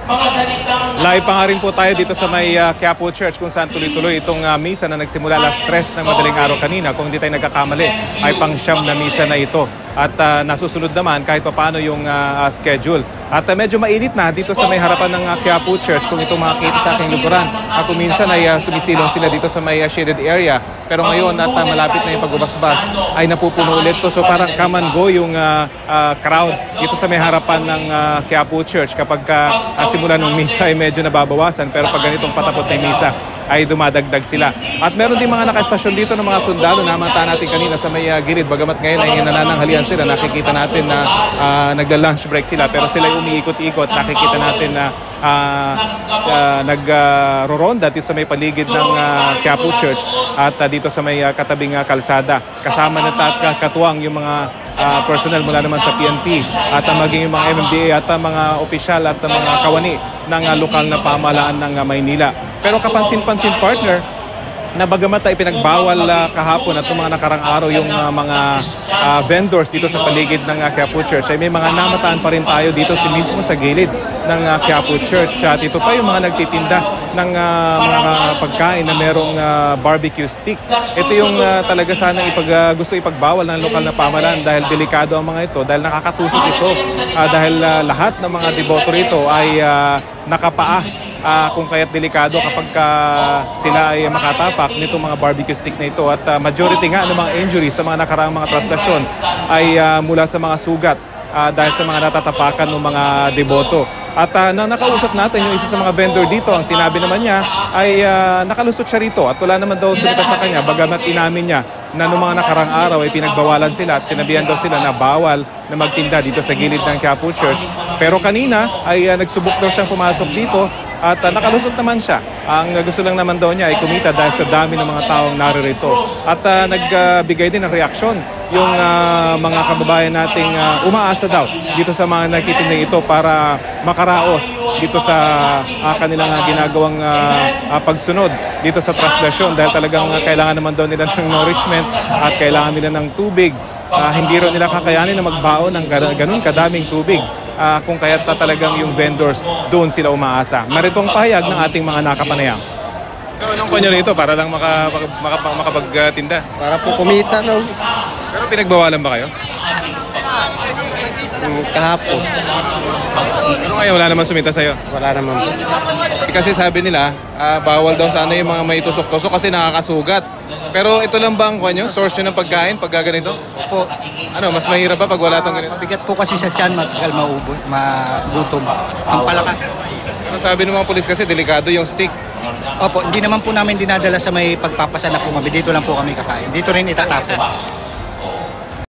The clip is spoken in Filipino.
Live pa nga rin po tayo dito sa may Quiapo Church kung saan tuloy-tuloy itong misa na nagsimula alas 3 ng madaling araw kanina. Kung hindi tayo nagkakamali ay pang-siyam na misa na ito. At nasusunod naman kahit paano yung schedule. At medyo mainit na dito sa may harapan ng Quiapo Church kung ito makikita sa aking lukuran. At kung minsan ay sumisilong sila dito sa may shaded area. Pero ngayon at malapit na yung pagbabasbas ay napupuno ulit to. So parang come and go yung crowd dito sa may harapan ng Quiapo Church kapag simula ng misa ay medyo nababawasan. Pero pag ganitong patapos na yung misa ay dumadagdag sila. At meron din mga nakastasyon dito ng mga sundalo na mata natin kanina sa may gilid. Bagamat ngayon ay nanananghalian sila, nakikita natin na nagla-lunch break sila. Pero sila umiikot-ikot, nakikita natin na nag-roronda dito sa may paligid ng Quiapo Church at dito sa may katabing kalsada. Kasama na katuwang yung mga personnel mula naman sa PNP at maging yung mga MMDA at mga opisyal at mga kawani ng lokal na pamahalaan ng Maynila. Pero kapansin-pansin partner, na bagamat ay pinagbawal kahapon at mga nakarang araw yung mga vendors dito sa paligid ng Quiapo Church, ay may mga namataan pa rin tayo dito mismo sa gilid ng Quiapo Church. At ito pa yung mga nagtitinda ng mga pagkain na merong barbecue stick. Ito yung talaga sana gusto ipagbawal ng lokal na pamahalaan dahil delikado ang mga ito, dahil nakakatusok ito. Dahil lahat ng mga deboto rito ay nakapaa. Kung kaya't delikado kapag sila ay makatapak nitong mga barbecue stick na ito. At majority nga ng mga injuries sa mga nakaraang mga traslasyon ay mula sa mga sugat dahil sa mga natatapakan ng mga deboto. At nakausap natin yung isa sa mga vendor dito, ang sinabi naman niya ay nakalusot siya rito at wala naman daw sumita sa kanya, bagamat inamin niya na noong mga nakarang araw ay pinagbawalan sila at sinabihan daw sila na bawal na magtinda dito sa gilid ng Quiapo Church. Pero kanina ay nagsubok daw siyang pumasok dito at nakalusot naman siya. Ang gusto lang naman daw niya ay kumita dahil sa dami ng mga taong naririto. At nagbigay din ng reaksyon yung mga kababayan nating umaasa daw dito sa mga nagtitinda ito para makaraos dito sa kanilang ginagawang pagsunod dito sa traslasyon, dahil talagang kailangan naman daw nila ng nourishment at kailangan nila ng tubig. Hindi rin nila kakayanin na magbaon ng ganun kadaming tubig. Kung kaya't talagang yung vendors doon sila umaasa. Maritong pahayag ng ating mga nakapanayam. Anong kanyo rito para lang makapagtinda? Para po kumita, no? Pero pinagbawalan ba kayo? Kahapon. Pero ngayon wala naman sumita sa'yo? Wala naman po. Kasi sabi nila, bawal daw sana yung mga may tusok-tusok kasi nakakasugat. Pero ito lang ba ang source nyo ng pagkain pag ganito? Opo. Ano, mas mahirap pa pag wala itong ganito? Bigat po kasi sa tiyan, matagal magutom. Ang palakas. Pero sabi ng mga polis kasi, delikado yung stick. Opo, hindi naman po namin dinadala sa may pagpapasa na po kami. Dito lang po kami kakain. Dito rin itatapon.